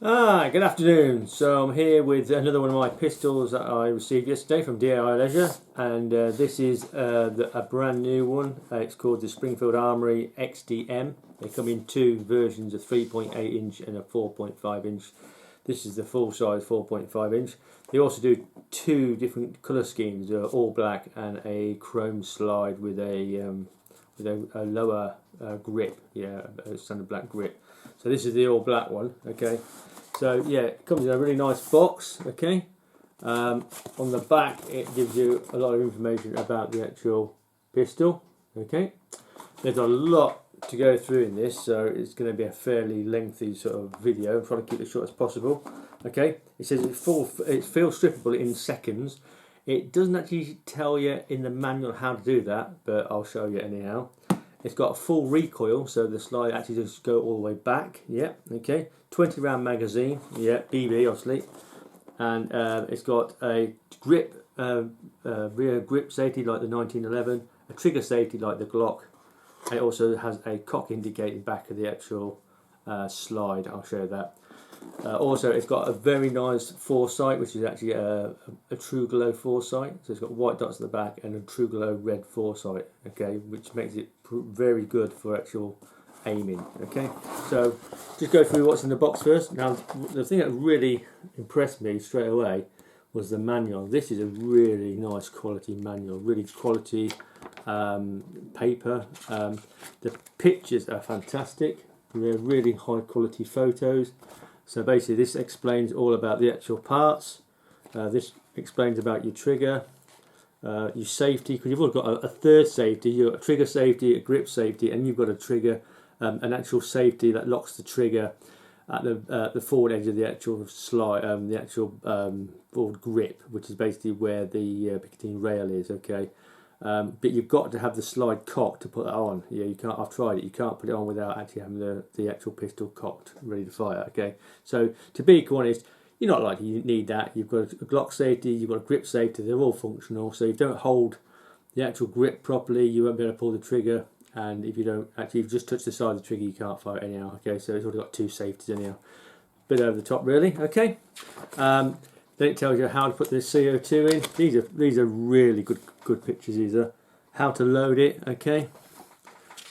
Good afternoon. So I'm here with another one of my pistols that I received yesterday from DIY Leisure, and this is a brand new one. It's called the Springfield Armory XDM. They come in two versions, a 3.8 inch and a 4.5 inch. This is the full size 4.5 inch. They also do two different colour schemes, all black and a chrome slide with a lower grip, a standard black grip. So this is the all black one, okay. So yeah, it comes in a really nice box, okay. On the back it gives you a lot of information about the actual pistol, okay. There's a lot to go through in this, so it's going to be a fairly lengthy sort of video. I'm trying to keep it short as possible, okay. It says it's field strippable in seconds. It doesn't actually tell you in the manual how to do that, but I'll show you anyhow. It's got a full recoil, so the slide actually does go all the way back. Yeah, okay. 20 round magazine. Yeah, BB obviously. And it's got a grip, rear grip safety like the 1911, a trigger safety like the Glock. It also has a cock indicator back of the actual slide. I'll show you that. Also, it's got a very nice foresight, which is actually a true glow foresight. So it's got white dots at the back and a true glow red foresight, okay, which makes it very good for actual aiming, okay. So just go through what's in the box first. Now, the thing that really impressed me straight away was the manual. This is a really nice quality manual, really quality paper. The pictures are fantastic. They're really high quality photos. So basically this explains all about the actual parts. This explains about your trigger, your safety, because you've all got a third safety. You've got a trigger safety, a grip safety, and you've got a trigger, an actual safety that locks the trigger at the forward edge of the actual slide, the actual forward grip, which is basically where the Picatinny rail is, okay. But you've got to have the slide cocked to put that on. Yeah, you can't. I've tried it. You can't put it on without actually having the actual pistol cocked, ready to fire. Okay. So to be honest, you're not likely you need that. You've got a Glock safety. You've got a grip safety. They're all functional. So if you don't hold the actual grip properly, you won't be able to pull the trigger. And if you don't actually, if you just touch the side of the trigger, you can't fire it anyhow. Okay. So it's already got two safeties anyhow. Bit over the top, really. Okay. Then it tells you how to put the CO2 in. These are really good pictures. These are how to load it. Okay.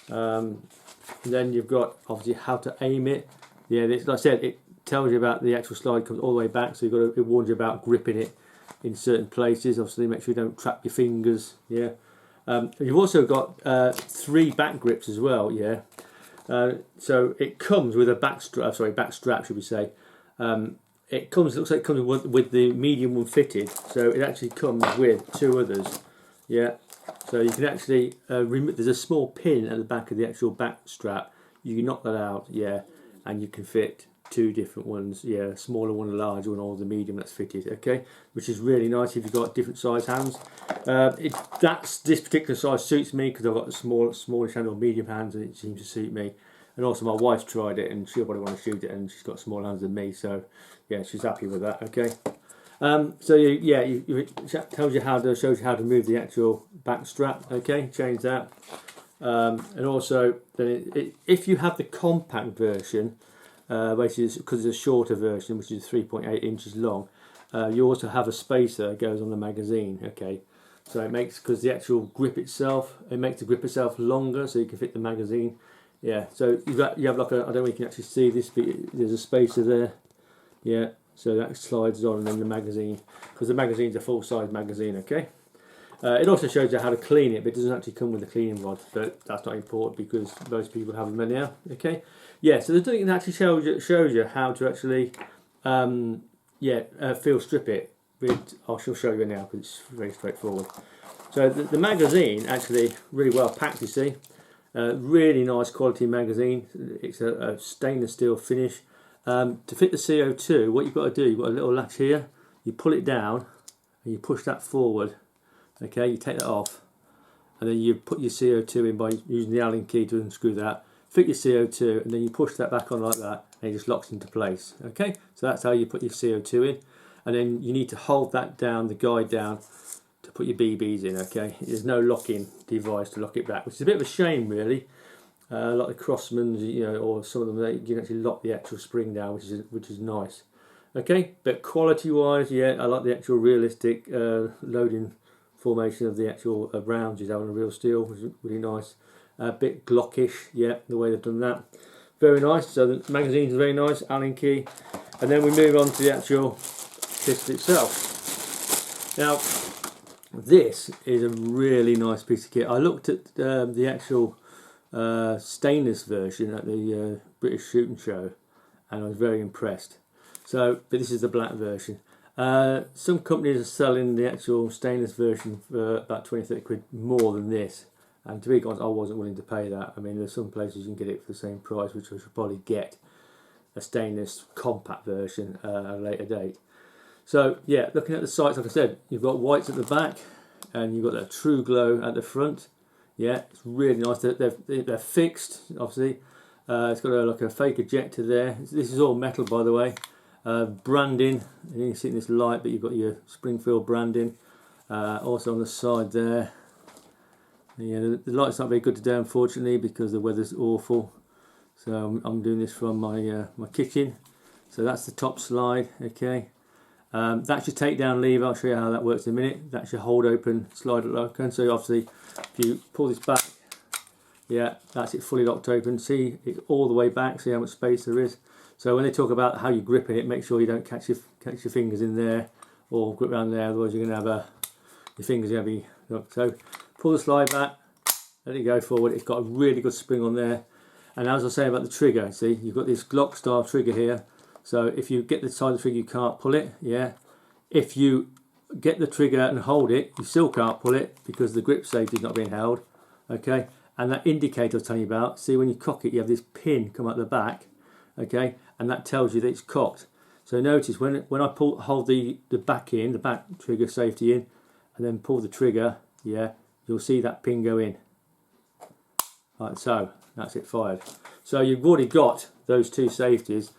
Then you've got obviously how to aim it. Yeah, this, like I said, it tells you about the actual slide comes all the way back, so it warns you about gripping it in certain places. Obviously, make sure you don't trap your fingers. Yeah. You've also got 3 back grips as well. Yeah. So it comes with a back strap. Sorry, back strap, should we say? It looks like it comes with the medium one fitted, so it actually comes with 2 others. Yeah, so you can actually there's a small pin at the back of the actual back strap. You can knock that out, yeah, and you can fit 2 different ones, yeah, a smaller one, a larger one, or the medium that's fitted. Okay, which is really nice if you've got different size hands. This particular size suits me because I've got smallish hand or medium hands, and it seems to suit me. And also my wife's tried it and she'll probably want to shoot it, and she's got smaller hands than me, so yeah, she's happy with that. Okay. So it tells you shows you how to move the actual back strap. Okay, change that. And also then if you have the compact version, basically because it's a shorter version, which is 3.8 inches long, you also have a spacer that goes on the magazine. Okay. So it makes, because the actual grip itself, it makes the grip itself longer, so you can fit the magazine. Yeah, so you have like I don't know if you can actually see this, but there's a spacer there. Yeah, so that slides on, and then the magazine, because the magazine's a full-size magazine. Okay. It also shows you how to clean it, but it doesn't actually come with a cleaning rod. But that's not important because most people have them anyhow. Okay. Yeah, so there's nothing that actually shows you how to actually field strip it. I shall show you now because it's very straightforward. So the magazine actually really well packed. You see. Really nice quality magazine. It's a stainless steel finish. To fit the CO2, what you've got to do, you've got a little latch here. You pull it down and you push that forward. Okay, you take that off, and then you put your CO2 in by using the Allen key to unscrew that. Fit your CO2, and then you push that back on like that, and it just locks into place. Okay, so that's how you put your CO2 in, and then you need to hold that down, the guide down, to put your BBs in. Okay, there's no locking device to lock it back, which is a bit of a shame really. Like the Crossmans, you know, or some of them, you can actually lock the actual spring down, which is nice. Okay, but quality wise, yeah, I like the actual realistic loading formation of the actual rounds you have on a real steel, which is really nice. A bit glockish, yeah, the way they've done that. Very nice. So the magazines are very nice, Allen key. And then we move on to the actual pistol itself. Now, this is a really nice piece of kit. I looked at the actual stainless version at the British Shooting Show, and I was very impressed. So, but this is the black version. Some companies are selling the actual stainless version for about 20-30 quid more than this, and to be honest, I wasn't willing to pay that. I mean, there's some places you can get it for the same price, which I should probably get a stainless compact version at a later date. So yeah, looking at the sights, like I said, you've got whites at the back and you've got that true glow at the front. Yeah, it's really nice. They're fixed, obviously. It's got like a fake ejector there. This is all metal, by the way. Branding, you can see in this light, but you've got your Springfield branding. Also on the side there. Yeah, the light's not very good today, unfortunately, because the weather's awful. So I'm doing this from my my kitchen. So that's the top slide. Okay. That's your takedown lever. I'll show you how that works in a minute. That's your hold open, slide it open. So obviously, if you pull this back, yeah, that's it fully locked open. See, it's all the way back. See how much space there is. So when they talk about how you grip it, make sure you don't catch your fingers in there or grip around there. Otherwise, you're going to have your fingers going to be. So pull the slide back, let it go forward. It's got a really good spring on there. And as I was saying about the trigger, see, you've got this Glock style trigger here. So if you get the side of the trigger, you can't pull it, yeah. If you get the trigger and hold it, you still can't pull it because the grip safety is not being held, okay. And that indicator I was telling you about, see when you cock it, you have this pin come out the back, okay, and that tells you that it's cocked. So notice when I hold the back trigger safety in, and then pull the trigger, yeah, you'll see that pin go in. Like so, that's it fired. So you've already got those two safeties.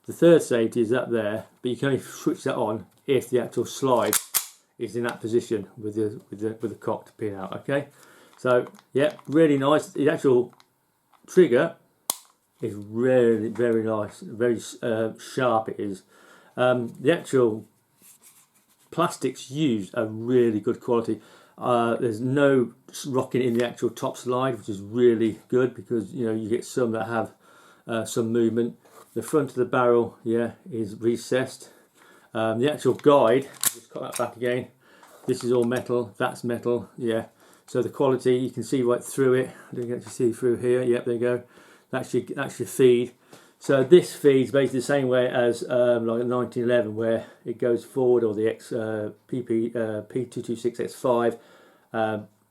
The third safety is up there, but you can only switch that on if the actual slide is in that position with the cocked pin out. Okay, so yeah, really nice. The actual trigger is really very nice, very sharp. It is. The actual plastics used are really good quality. There's no rocking in the actual top slide, which is really good because you know you get some that have some movement. The front of the barrel, yeah, is recessed. The actual guide, just cut that back again. This is all metal. That's metal, yeah. So the quality, you can see right through it. I don't actually see through here. Yep, there you go. That's your feed. So this feeds basically the same way as like 1911, where it goes forward, or the P226X5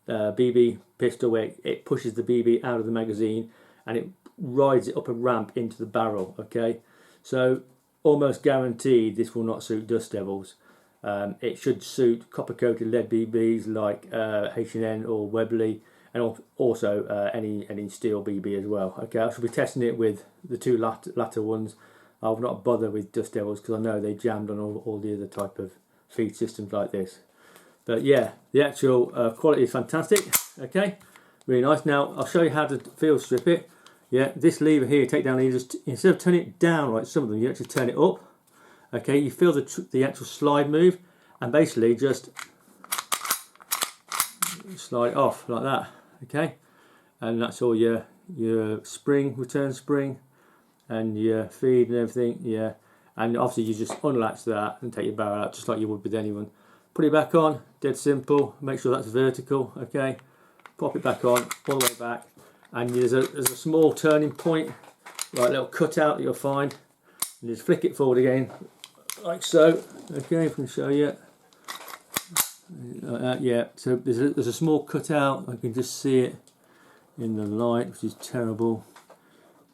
BB pistol, where it pushes the BB out of the magazine and it rides it up a ramp into the barrel. Okay, so almost guaranteed this will not suit Dust Devils. It should suit copper coated lead BBs like H&N or Webley, and also any steel BB as well. Okay, I shall be testing it with the two latter ones. I'll not bother with Dust Devils because I know they jammed on all the other type of feed systems like this. But yeah, the actual quality is fantastic. Okay, really nice. Now I'll show you how to field strip it. Yeah, this lever here, takedown lever, just instead of turning it down like some of them, you actually turn it up. Okay, you feel the actual slide move, and basically just slide it off like that. Okay, and that's all your spring, return spring, and your feed and everything. Yeah, and obviously you just unlatch that and take your barrel out just like you would with anyone. Put it back on, dead simple. Make sure that's vertical. Okay, pop it back on, all the way back. And there's a small turning point, like a little cutout that you'll find, and just flick it forward again, like so. Okay, if I can show you. Like that, yeah. So there's a small cutout. I can just see it in the light, which is terrible.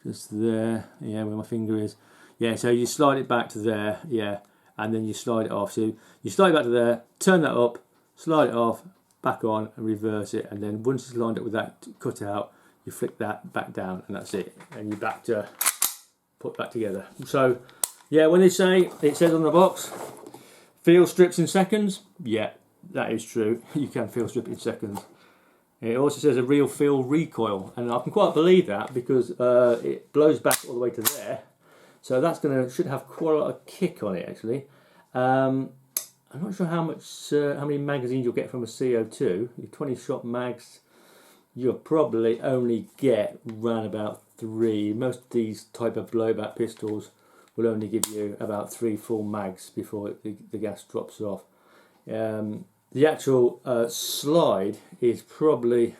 Just there, yeah, where my finger is. Yeah. So you slide it back to there, yeah, and then you slide it off. So you slide it back to there, turn that up, slide it off, back on, and reverse it. And then once it's lined up with that cutout, you flick that back down, and that's it, and you're back to put back together. So yeah, when they say, it says on the box, field strips in seconds, yeah, that is true. You can field strip in seconds. And it also says a real feel recoil, and I can quite believe that because it blows back all the way to there. So that's should have quite a lot of kick on it actually. I'm not sure how many magazines you'll get from a CO2. Your 20-shot mags, you'll probably only get around about 3. Most of these type of blowback pistols will only give you about 3 full mags before the gas drops off. The actual slide is probably,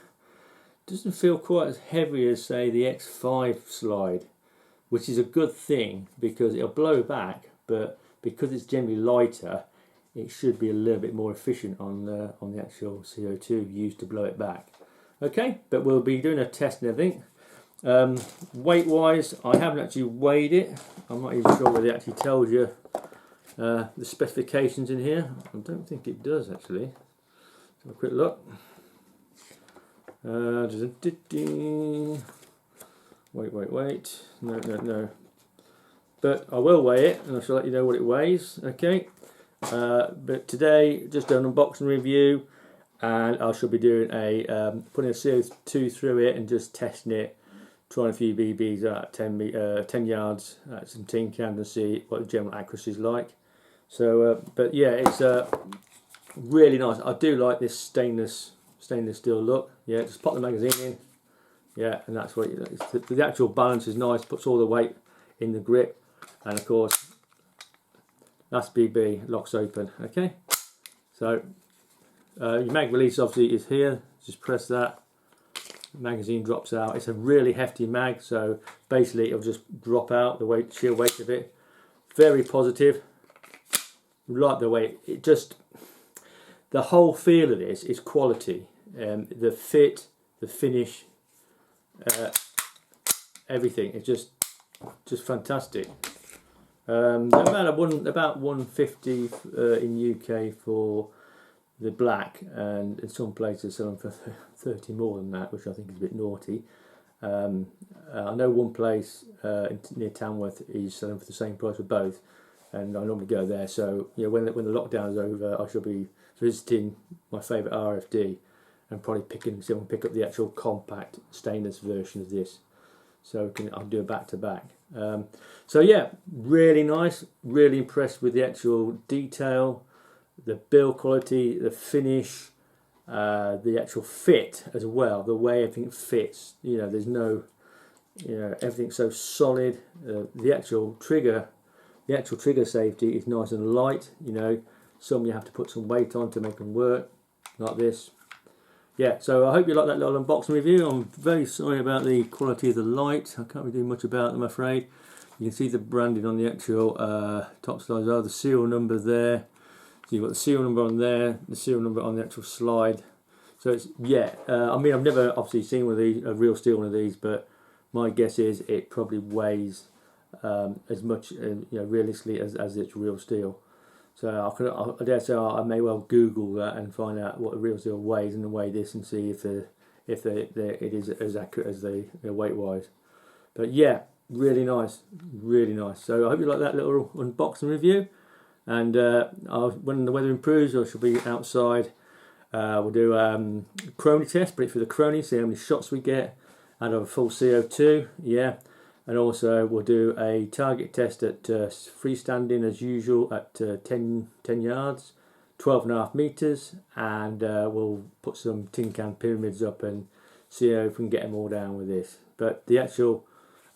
doesn't feel quite as heavy as say the X5 slide, which is a good thing because it'll blow back, but because it's generally lighter, it should be a little bit more efficient on the actual CO2 used to blow it back. Okay, but we'll be doing a test and everything. Weight wise, I haven't actually weighed it. I'm not even sure whether it actually tells you the specifications in here. I don't think it does actually. Let's have a quick look. Wait. No. But I will weigh it and I shall let you know what it weighs. Okay. But today, just an unboxing review, and I shall be doing putting a CO2 through it and just testing it, trying a few BBs at 10 yards at some tin cans and see what the general accuracy is like. So, but yeah, it's really nice. I do like this stainless steel look. Yeah, just pop the magazine in. Yeah, and that's what the actual balance is nice. Puts all the weight in the grip, and of course that's BB, locks open. Okay, so your mag release obviously is here. Just press that. The magazine drops out. It's a really hefty mag, so basically it'll just drop out the sheer weight of it. Very positive. Like the way the whole feel of this is quality. The fit, the finish, everything. It's just fantastic. About 150 in UK for the black, and in some places selling for 30 more than that, which I think is a bit naughty. I know one place near Tamworth is selling for the same price for both, and I normally go there. So you know, when the lockdown is over, I shall be visiting my favourite RFD and probably pick up the actual compact stainless version of this. So I'll do a back to back. So yeah, really nice. Really impressed with the actual detail, the build quality, the finish, the actual fit as well. The way everything fits. You know, there's no, everything's so solid. The actual trigger safety is nice and light. You know, some you have to put some weight on to make them work, like this. Yeah, so I hope you like that little unboxing review. I'm very sorry about the quality of the light. I can't really do much about them, I'm afraid. You can see the branding on the actual top side as well, the serial number there. So you've got the serial number on there, the serial number on the actual slide. So it's, yeah, I mean, I've never obviously seen one of these, a real steel one of these, but my guess is it probably weighs as much, realistically as it's real steel. So I dare say I may well Google that and find out what the real steel weighs and weigh this and see if it is as accurate as they weight wise. But yeah, really nice, really nice. So I hope you like that little unboxing review. And when the weather improves, I shall be outside. We'll do a chrony test, put it through the chrony, see how many shots we get out of a full CO2. Yeah. And also we'll do a target test at freestanding as usual at 10 yards, 12.5 meters, and we'll put some tin can pyramids up and see if we can get them all down with this. But the actual,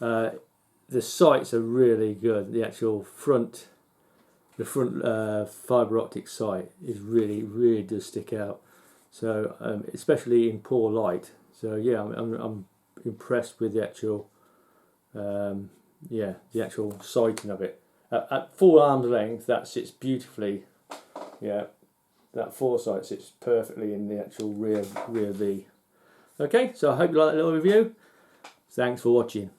the sights are really good. The actual front fibre optic sight is really does stick out. So especially in poor light. So yeah, I'm impressed with the actual. The actual sighting of it at full arm's length. That sits beautifully. Yeah, that foresight sits perfectly in the actual rear V. Okay, so I hope you like that little review. Thanks for watching.